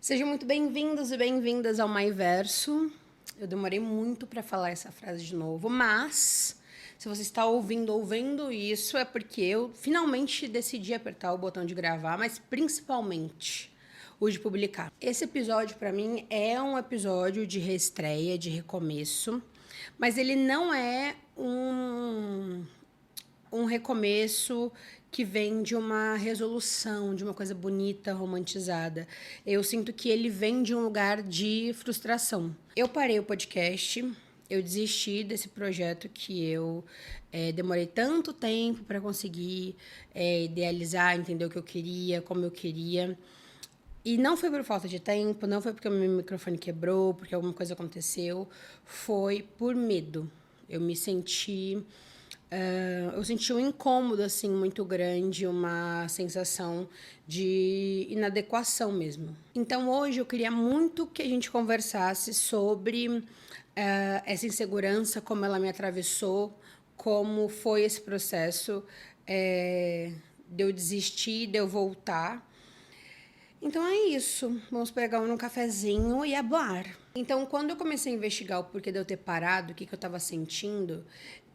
Sejam muito bem-vindos e bem-vindas ao Maiverso. Eu demorei muito para falar essa frase de novo, mas se você está ouvindo isso é porque eu finalmente decidi apertar o botão de gravar, mas principalmente o de publicar. Esse episódio para mim é um episódio de reestreia, de recomeço, mas ele não é um recomeço que vem de uma resolução, de uma coisa bonita, romantizada. Eu sinto que ele vem de um lugar de frustração. Eu parei o podcast, eu desisti desse projeto que eu demorei tanto tempo para conseguir idealizar, entender o que eu queria, como eu queria. E não foi por falta de tempo, não foi porque o meu microfone quebrou, porque alguma coisa aconteceu, foi por medo. Eu me senti eu senti um incômodo assim muito grande, uma sensação de inadequação mesmo. Então hoje eu queria muito que a gente conversasse sobre essa insegurança, como ela me atravessou, como foi esse processo de eu desistir, de eu voltar. Então é isso. Vamos pegar um cafezinho e hablar. Então, quando eu comecei a investigar o porquê de eu ter parado, o que eu estava sentindo,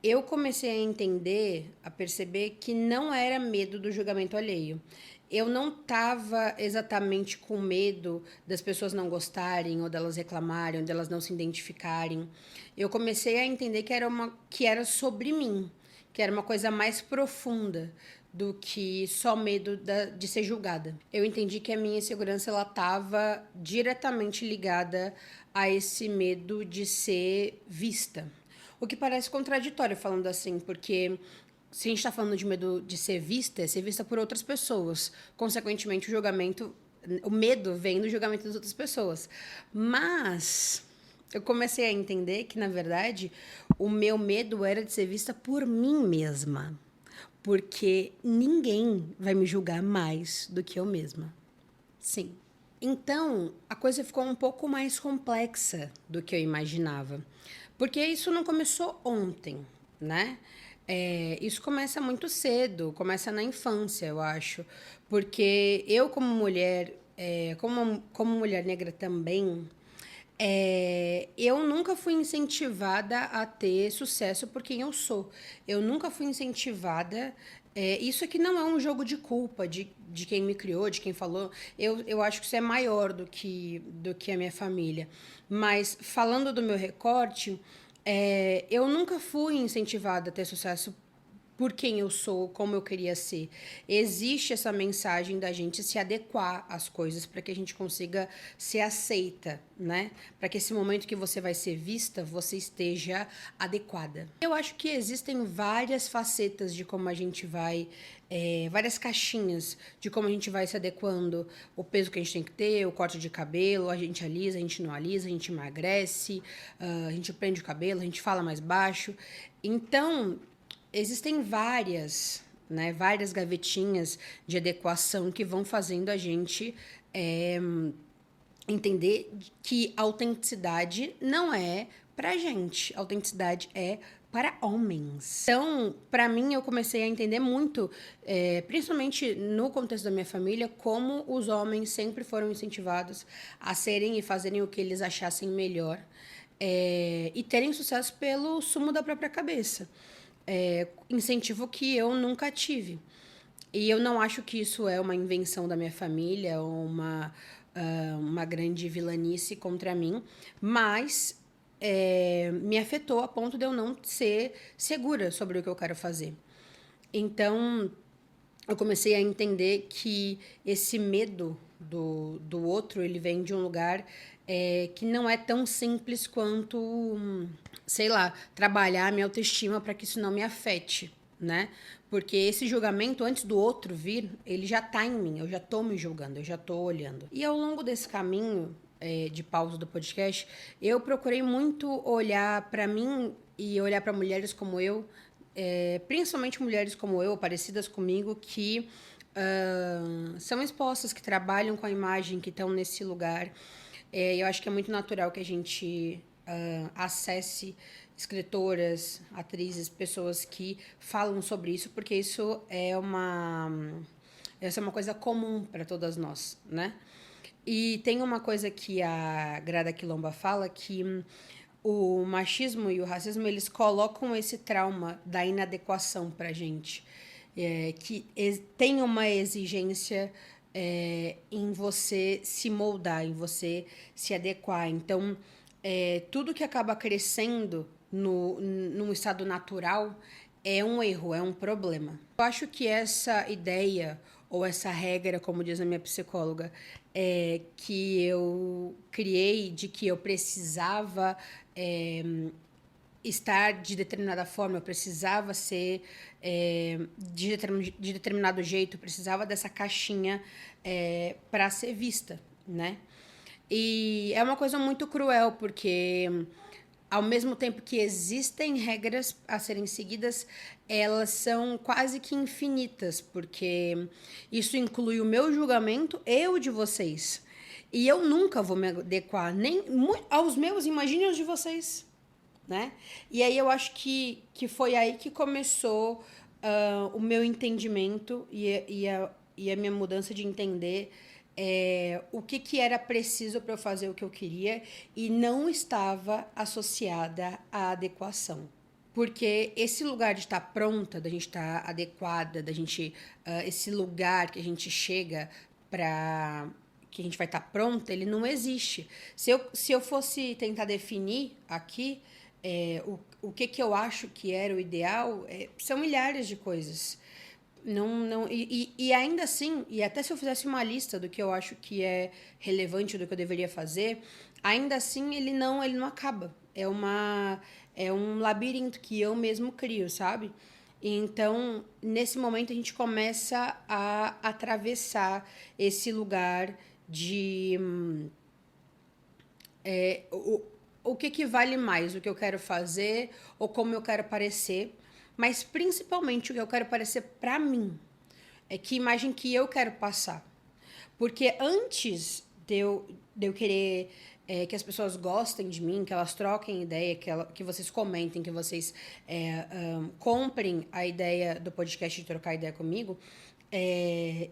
eu comecei a entender, a perceber que não era medo do julgamento alheio. Eu não estava exatamente com medo das pessoas não gostarem, ou delas reclamarem, ou delas não se identificarem. Eu comecei a entender que era sobre mim, que era uma coisa mais profunda do que só medo de ser julgada. Eu entendi que a minha insegurança ela estava diretamente ligada a esse medo de ser vista. O que parece contraditório falando assim, porque se a gente está falando de medo de ser vista, é ser vista por outras pessoas. Consequentemente, o medo vem do julgamento das outras pessoas. Mas eu comecei a entender que, na verdade, o meu medo era de ser vista por mim mesma. Porque ninguém vai me julgar mais do que eu mesma. Sim. Então, a coisa ficou um pouco mais complexa do que eu imaginava. Porque isso não começou ontem, né? Isso começa muito cedo, começa na infância, eu acho. Porque eu, como mulher, como mulher negra também, eu nunca fui incentivada a ter sucesso por quem eu sou. Eu nunca fui incentivada. Isso aqui não é um jogo de culpa de quem me criou, de quem falou. Eu acho que isso é maior do que a minha família. Mas, falando do meu recorte, eu nunca fui incentivada a ter sucesso por quem eu sou, como eu queria ser. Existe essa mensagem da gente se adequar às coisas para que a gente consiga ser aceita, né? Para que esse momento que você vai ser vista, você esteja adequada. Eu acho que existem várias facetas de como a gente vai várias caixinhas de como a gente vai se adequando, o peso que a gente tem que ter, o corte de cabelo, a gente alisa, a gente não alisa, a gente emagrece, a gente prende o cabelo, a gente fala mais baixo. Então, existem várias gavetinhas de adequação que vão fazendo a gente entender que autenticidade não é pra gente, autenticidade é para homens. Então, para mim, eu comecei a entender muito, principalmente no contexto da minha família, como os homens sempre foram incentivados a serem e fazerem o que eles achassem melhor e terem sucesso pelo sumo da própria cabeça. Incentivo que eu nunca tive. E eu não acho que isso é uma invenção da minha família ou uma grande vilanice contra mim, mas me afetou a ponto de eu não ser segura sobre o que eu quero fazer. Então, eu comecei a entender que esse medo do outro, ele vem de um lugar que não é tão simples quanto, sei lá, trabalhar a minha autoestima para que isso não me afete, né? Porque esse julgamento, antes do outro vir, ele já tá em mim, eu já tô me julgando, eu já tô olhando. E ao longo desse caminho de pausa do podcast, eu procurei muito olhar para mim e olhar para mulheres como eu, principalmente mulheres como eu, parecidas comigo, que são expostas, que trabalham com a imagem, que estão nesse lugar. Eu acho que é muito natural que a gente acesse escritoras, atrizes, pessoas que falam sobre isso, porque essa é uma coisa comum para todas nós, né? E tem uma coisa que a Grada Quilomba fala, que o machismo e o racismo, eles colocam esse trauma da inadequação pra gente. Que tem uma exigência em você se moldar, em você se adequar. Então, tudo que acaba crescendo num estado natural é um erro, é um problema. Eu acho que essa ideia ou essa regra, como diz a minha psicóloga, que eu criei de que eu precisava estar de determinada forma, eu precisava ser de determinado jeito, eu precisava dessa caixinha para ser vista, né? E é uma coisa muito cruel, porque ao mesmo tempo que existem regras a serem seguidas, elas são quase que infinitas, porque isso inclui o meu julgamento e o de vocês. E eu nunca vou me adequar nem aos meus, imagine os de vocês, né? E aí eu acho que foi aí que começou o meu entendimento e a minha mudança de entender o que era preciso para eu fazer o que eu queria e não estava associada à adequação. Porque esse lugar de estar pronta, da gente estar adequada, da gente. Esse lugar que a gente chega para. Que a gente vai estar pronta, ele não existe. Se eu fosse tentar definir aqui o que eu acho que era o ideal, são milhares de coisas. E ainda assim, e até se eu fizesse uma lista do que eu acho que é relevante, do que eu deveria fazer, ainda assim ele não acaba. É um labirinto que eu mesmo crio, sabe? Então, nesse momento, a gente começa a atravessar esse lugar de o que vale mais, o que eu quero fazer ou como eu quero parecer, mas principalmente o que eu quero parecer para mim. Que imagem que eu quero passar. Porque antes de eu querer que as pessoas gostem de mim, que elas troquem ideia, que vocês comentem, que vocês comprem a ideia do podcast de trocar ideia comigo,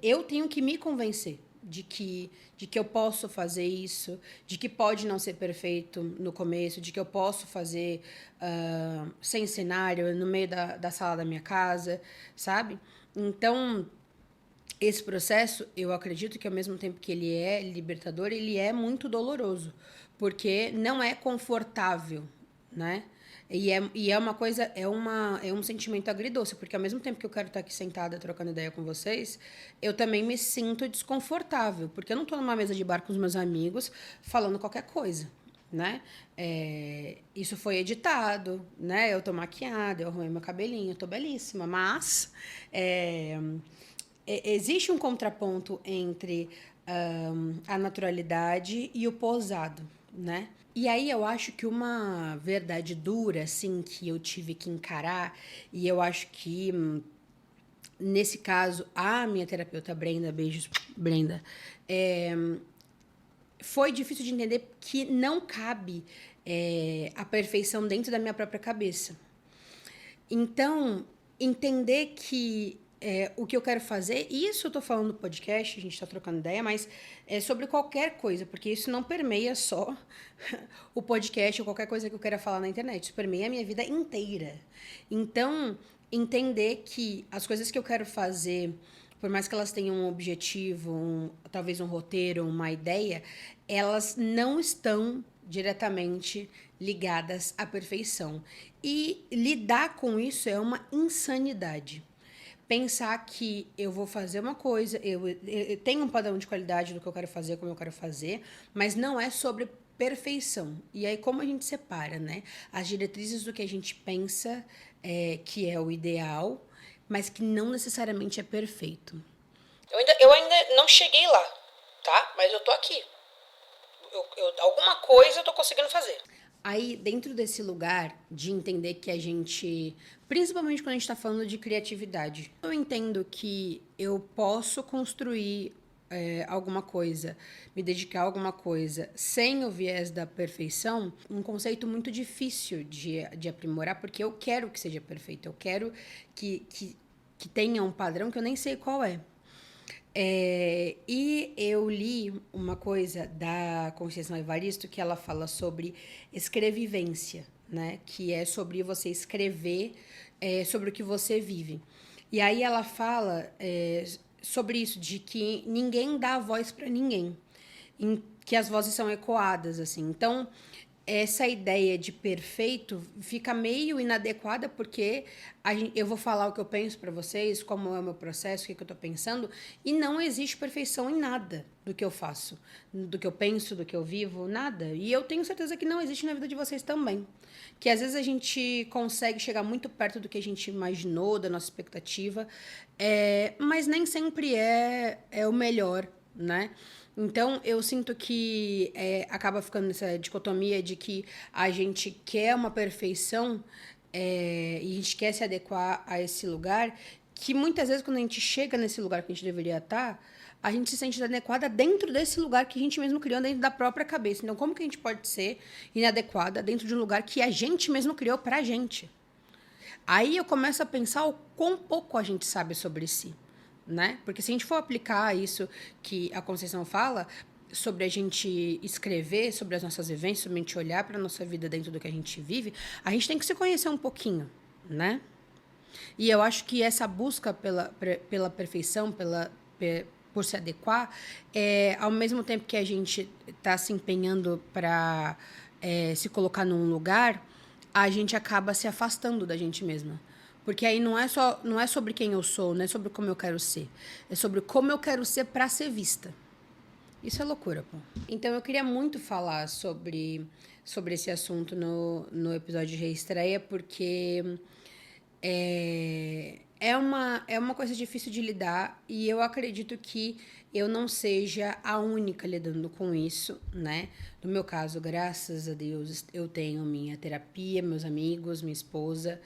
eu tenho que me convencer de que eu posso fazer isso, de que pode não ser perfeito no começo, de que eu posso fazer sem cenário, no meio da sala da minha casa, sabe? Então, esse processo, eu acredito que ao mesmo tempo que ele é libertador, ele é muito doloroso, porque não é confortável, né? E é uma coisa, é um sentimento agridoce, porque ao mesmo tempo que eu quero estar aqui sentada trocando ideia com vocês, eu também me sinto desconfortável, porque eu não estou numa mesa de bar com os meus amigos falando qualquer coisa, né? Isso foi editado, né? Eu tô maquiada, eu arrumei meu cabelinho, eu tô belíssima, mas existe um contraponto entre a naturalidade e o posado, né? E aí eu acho que uma verdade dura, assim, que eu tive que encarar, e eu acho que, nesse caso, a minha terapeuta Brenda, beijos, Brenda, foi difícil de entender que não cabe a perfeição dentro da minha própria cabeça. Então, entender que o que eu quero fazer, e isso eu tô falando no podcast, a gente tá trocando ideia, mas é sobre qualquer coisa, porque isso não permeia só o podcast ou qualquer coisa que eu queira falar na internet, isso permeia a minha vida inteira. Então, entender que as coisas que eu quero fazer, por mais que elas tenham um objetivo, talvez um roteiro, uma ideia, elas não estão diretamente ligadas à perfeição. E lidar com isso é uma insanidade. Pensar que eu vou fazer uma coisa, eu tenho um padrão de qualidade do que eu quero fazer, como eu quero fazer, mas não é sobre perfeição. E aí, como a gente separa, né? As diretrizes do que a gente pensa que é o ideal, mas que não necessariamente é perfeito. Eu ainda não cheguei lá, tá? Mas eu tô aqui. Alguma coisa eu tô conseguindo fazer. Aí, dentro desse lugar de entender que a gente, principalmente quando a gente está falando de criatividade, eu entendo que eu posso construir alguma coisa, me dedicar a alguma coisa sem o viés da perfeição, um conceito muito difícil de aprimorar, porque eu quero que seja perfeito, eu quero que tenha um padrão que eu nem sei qual é. E eu li uma coisa da Conceição Evaristo que ela fala sobre escrevivência, né? Que é sobre você escrever sobre o que você vive. E aí ela fala sobre isso, de que ninguém dá voz para ninguém, que as vozes são ecoadas, assim. Então, essa ideia de perfeito fica meio inadequada, porque eu vou falar o que eu penso para vocês, como é o meu processo, o que eu estou pensando, e não existe perfeição em nada do que eu faço, do que eu penso, do que eu vivo, nada. E eu tenho certeza que não existe na vida de vocês também. Que às vezes a gente consegue chegar muito perto do que a gente imaginou, da nossa expectativa, mas nem sempre é o melhor, né? Então, eu sinto que acaba ficando nessa dicotomia de que a gente quer uma perfeição e a gente quer se adequar a esse lugar, que muitas vezes, quando a gente chega nesse lugar que a gente deveria estar, a gente se sente inadequada dentro desse lugar que a gente mesmo criou, dentro da própria cabeça. Então, como que a gente pode ser inadequada dentro de um lugar que a gente mesmo criou pra gente? Aí eu começo a pensar o quão pouco a gente sabe sobre si, né? Porque se a gente for aplicar isso que a Conceição fala, sobre a gente escrever sobre as nossas vivências, sobre a gente olhar para a nossa vida dentro do que a gente vive, a gente tem que se conhecer um pouquinho, né? E eu acho que essa busca pela perfeição, por se adequar, ao mesmo tempo que a gente está se empenhando para se colocar num lugar, a gente acaba se afastando da gente mesma. Porque aí não é sobre quem eu sou, não é sobre como eu quero ser. É sobre como eu quero ser para ser vista. Isso é loucura, pô. Então eu queria muito falar sobre esse assunto no episódio de reestreia, porque é uma coisa difícil de lidar e eu acredito que eu não seja a única lidando com isso, né? No meu caso, graças a Deus, eu tenho minha terapia, meus amigos, minha esposa.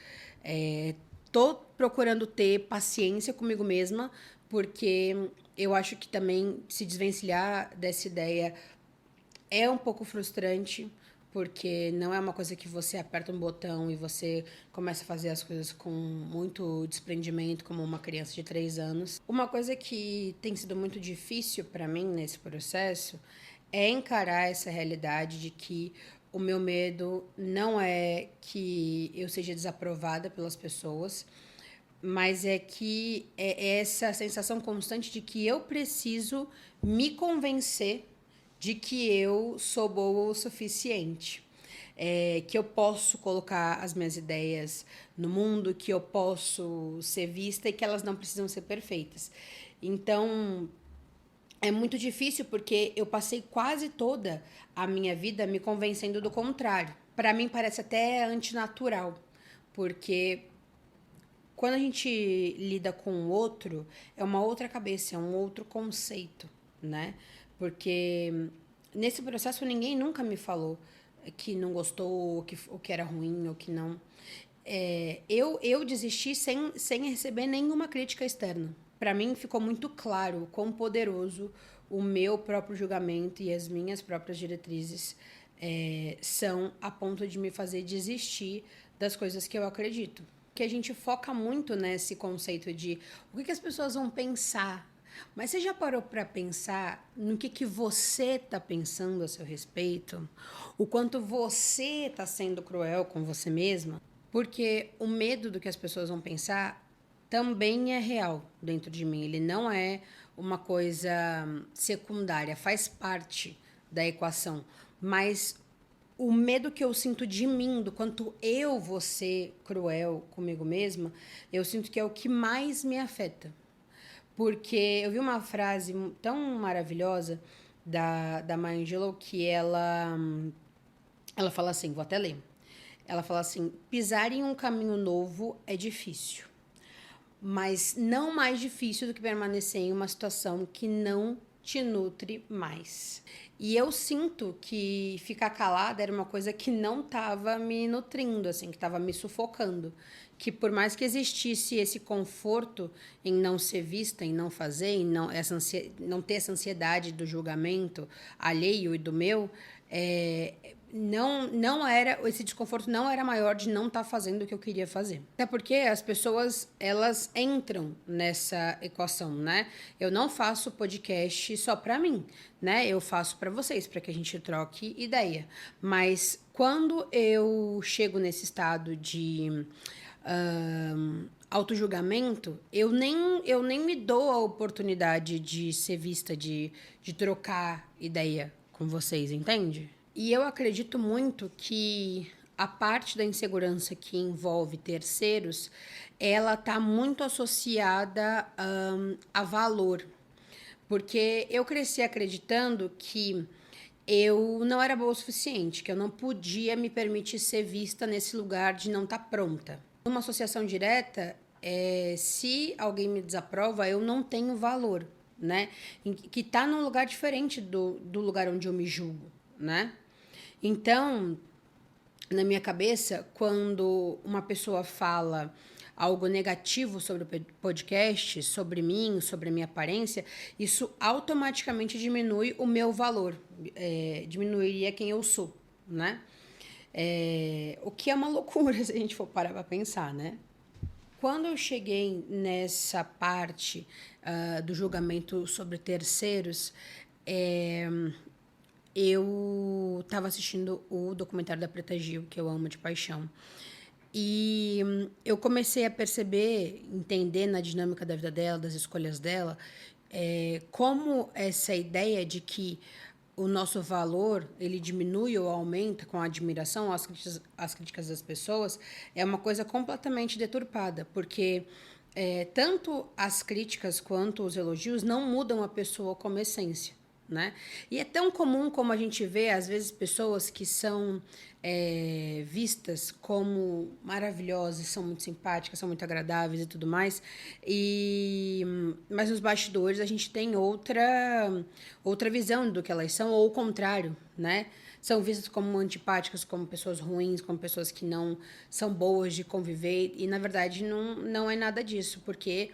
Tô procurando ter paciência comigo mesma, porque eu acho que também se desvencilhar dessa ideia é um pouco frustrante, porque não é uma coisa que você aperta um botão e você começa a fazer as coisas com muito desprendimento, como uma criança de 3 anos. Uma coisa que tem sido muito difícil para mim nesse processo é encarar essa realidade de que o meu medo não é que eu seja desaprovada pelas pessoas, mas é que é essa sensação constante de que eu preciso me convencer de que eu sou boa o suficiente. Que eu posso colocar as minhas ideias no mundo, que eu posso ser vista e que elas não precisam ser perfeitas. Então, é muito difícil porque eu passei quase toda a minha vida me convencendo do contrário. Para mim, parece até antinatural, porque quando a gente lida com o outro, é uma outra cabeça, é um outro conceito, né? Porque nesse processo ninguém nunca me falou que não gostou, ou que era ruim, ou que não. Eu desisti sem receber nenhuma crítica externa. Para mim ficou muito claro o quão poderoso o meu próprio julgamento e as minhas próprias diretrizes são, a ponto de me fazer desistir das coisas que eu acredito. Que a gente foca muito nesse conceito de o que as pessoas vão pensar. Mas você já parou para pensar no que você está pensando a seu respeito? O quanto você está sendo cruel com você mesma? Porque o medo do que as pessoas vão pensar também é real dentro de mim. Ele não é uma coisa secundária, faz parte da equação. Mas o medo que eu sinto de mim, do quanto eu vou ser cruel comigo mesma, eu sinto que é o que mais me afeta. Porque eu vi uma frase tão maravilhosa da Maya Angelou que ela fala assim, vou até ler. Ela fala assim, pisar em um caminho novo é difícil, mas não mais difícil do que permanecer em uma situação que não te nutre mais. E eu sinto que ficar calada era uma coisa que não estava me nutrindo, assim, que estava me sufocando. Que por mais que existisse esse conforto em não ser vista, em não fazer, em não ter essa ansiedade do julgamento alheio e do meu, esse desconforto não era maior de não estar fazendo o que eu queria fazer. Até porque as pessoas, elas entram nessa equação, né? Eu não faço podcast só para mim, né? Eu faço para vocês, para que a gente troque ideia. Mas quando eu chego nesse estado de autojulgamento, eu nem me dou a oportunidade de ser vista, de trocar ideia com vocês, entende? E eu acredito muito que a parte da insegurança que envolve terceiros, ela está muito associada a valor. Porque eu cresci acreditando que eu não era boa o suficiente, que eu não podia me permitir ser vista nesse lugar de não estar pronta. Numa associação direta, se alguém me desaprova, eu não tenho valor, né? Que está num lugar diferente do lugar onde eu me julgo, né? Então, na minha cabeça, quando uma pessoa fala algo negativo sobre o podcast, sobre mim, sobre a minha aparência, isso automaticamente diminui o meu valor, diminuiria quem eu sou, né? O que é uma loucura se a gente for parar para pensar, né? Quando eu cheguei nessa parte do julgamento sobre terceiros, eu estava assistindo o documentário da Preta Gil, que eu amo de paixão. E eu comecei a perceber, entender na dinâmica da vida dela, das escolhas dela, como essa ideia de que o nosso valor ele diminui ou aumenta com a admiração, as críticas das pessoas, é uma coisa completamente deturpada, porque tanto as críticas quanto os elogios não mudam a pessoa como essência. Né? E é tão comum como a gente vê, às vezes, pessoas que são vistas como maravilhosas, são muito simpáticas, são muito agradáveis e tudo mais, mas nos bastidores a gente tem outra visão do que elas são, ou o contrário, né? São vistas como antipáticas, como pessoas ruins, como pessoas que não são boas de conviver, e na verdade não é nada disso, porque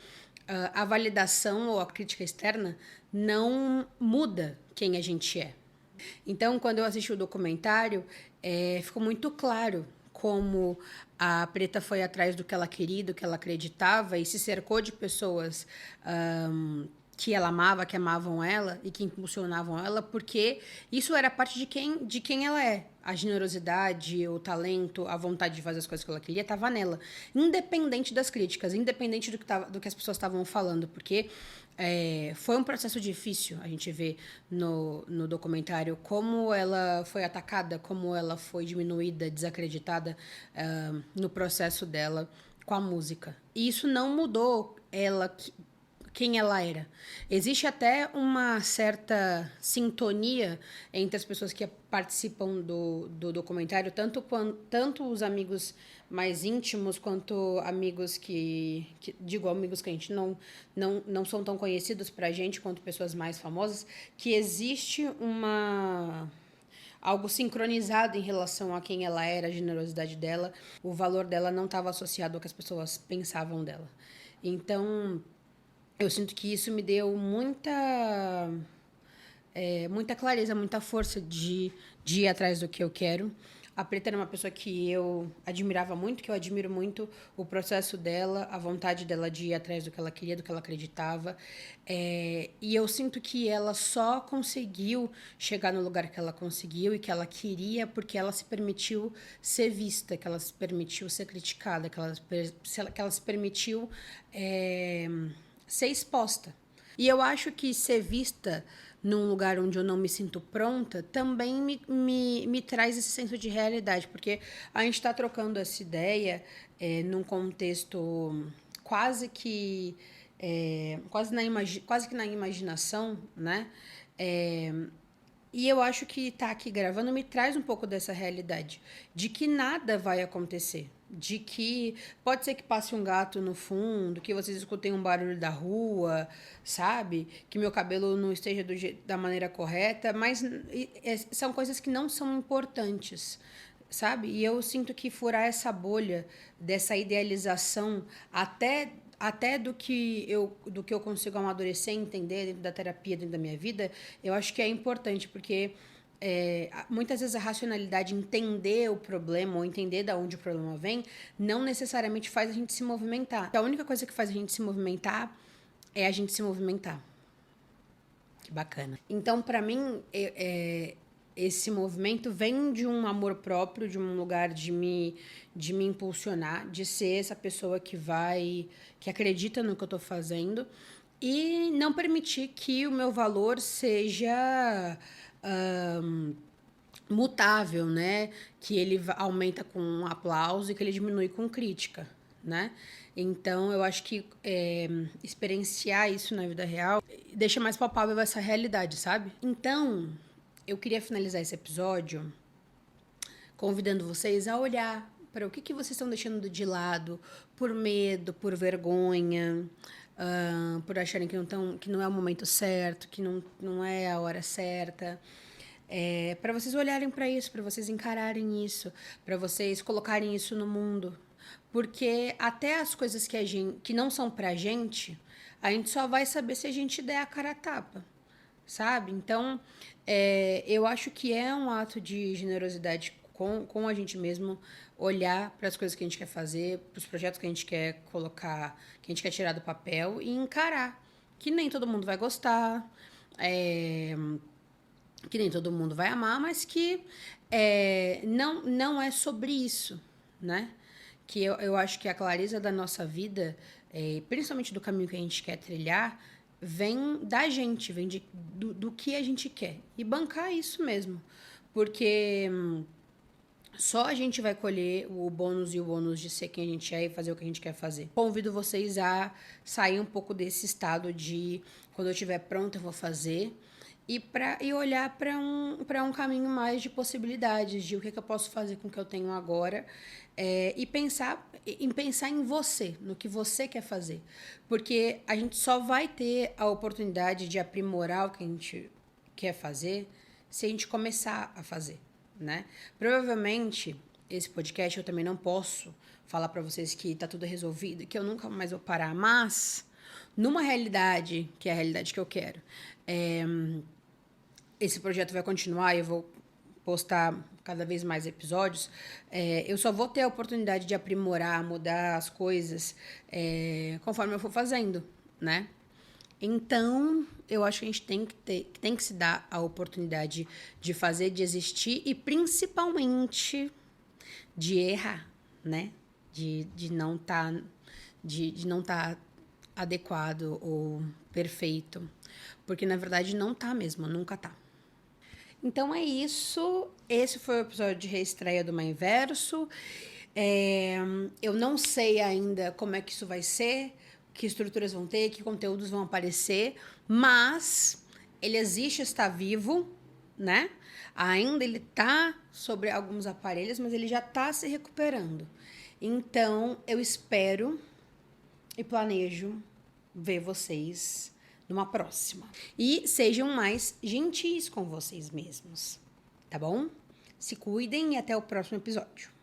a validação ou a crítica externa não muda quem a gente é. Então, quando eu assisti o documentário, ficou muito claro como a Preta foi atrás do que ela queria, do que ela acreditava e se cercou de pessoas que ela amava, que amavam ela e que impulsionavam ela, porque isso era parte de quem ela é. A generosidade, o talento, a vontade de fazer as coisas que ela queria estava nela. Independente das críticas, independente do que as pessoas estavam falando, porque foi um processo difícil. A gente vê no documentário como ela foi atacada, como ela foi diminuída, desacreditada no processo dela com a música. E isso não mudou ela, quem ela era. Existe até uma certa sintonia entre as pessoas que participam do documentário, tanto os amigos mais íntimos quanto amigos digo amigos que a gente não são tão conhecidos pra gente quanto pessoas mais famosas, que existe algo sincronizado em relação a quem ela era, a generosidade dela, o valor dela não estava associado ao que as pessoas pensavam dela. Então, eu sinto que isso me deu muita clareza, muita força de ir atrás do que eu quero. A Preta era uma pessoa que eu admirava muito, que eu admiro muito o processo dela, a vontade dela de ir atrás do que ela queria, do que ela acreditava. E eu sinto que ela só conseguiu chegar no lugar que ela conseguiu e que ela queria porque ela se permitiu ser vista, que ela se permitiu ser criticada, que ela se permitiu ser exposta. E eu acho que ser vista num lugar onde eu não me sinto pronta também me traz esse senso de realidade, porque a gente está trocando essa ideia num contexto quase que na imaginação, né? E eu acho que estar aqui gravando me traz um pouco dessa realidade, de que nada vai acontecer, de que pode ser que passe um gato no fundo, que vocês escutem um barulho da rua, sabe? Que meu cabelo não esteja da maneira correta, mas são coisas que não são importantes, sabe? E eu sinto que furar essa bolha dessa idealização até do que eu consigo amadurecer e entender dentro da terapia, dentro da minha vida, eu acho que é importante, porque muitas vezes a racionalidade, entender o problema ou entender de onde o problema vem, não necessariamente faz a gente se movimentar. A única coisa que faz a gente se movimentar é a gente se movimentar. Que bacana. Então, para mim, esse movimento vem de um amor próprio, de um lugar de me impulsionar, de ser essa pessoa que acredita no que eu tô fazendo e não permitir que o meu valor seja mutável, né? Que ele aumenta com aplauso e que ele diminui com crítica, né? Então, eu acho que experienciar isso na vida real deixa mais palpável essa realidade, sabe? Então, eu queria finalizar esse episódio convidando vocês a olhar para o que vocês estão deixando de lado por medo, por vergonha, por acharem que não é o momento certo, que não é a hora certa. Para vocês olharem para isso, para vocês encararem isso, para vocês colocarem isso no mundo. Porque até as coisas que não são pra gente, a gente só vai saber se a gente der a cara a tapa, sabe? Então, eu acho que é um ato de generosidade com a gente mesmo, olhar para as coisas que a gente quer fazer, para os projetos que a gente quer colocar, que a gente quer tirar do papel e encarar. Que nem todo mundo vai gostar, que nem todo mundo vai amar, mas que não é sobre isso, né? Que eu acho que a clareza da nossa vida, principalmente do caminho que a gente quer trilhar, vem da gente, vem do que a gente quer. E bancar isso mesmo. Porque só a gente vai colher o bônus e o ônus de ser quem a gente é e fazer o que a gente quer fazer. Convido vocês a sair um pouco desse estado de quando eu estiver pronta eu vou fazer e olhar para um caminho mais de possibilidades, de o que eu posso fazer com o que eu tenho agora, e pensar em você, no que você quer fazer. Porque a gente só vai ter a oportunidade de aprimorar o que a gente quer fazer se a gente começar a fazer, né? Provavelmente, esse podcast eu também não posso falar para vocês que tá tudo resolvido, que eu nunca mais vou parar, mas numa realidade, que é a realidade que eu quero, esse projeto vai continuar e eu vou postar cada vez mais episódios, eu só vou ter a oportunidade de aprimorar, mudar as coisas conforme eu for fazendo, né? Então, eu acho que a gente tem que se dar a oportunidade de fazer, de existir e principalmente de errar, né? De não tá adequado ou perfeito. Porque, na verdade, não tá mesmo, nunca tá. Então é isso. Esse foi o episódio de reestreia do Mãe Verso. Eu não sei ainda como é que isso vai ser, que estruturas vão ter, que conteúdos vão aparecer, mas ele existe, está vivo, né? Ainda ele tá sobre alguns aparelhos, mas ele já tá se recuperando. Então, eu espero e planejo ver vocês numa próxima. E sejam mais gentis com vocês mesmos, tá bom? Se cuidem e até o próximo episódio.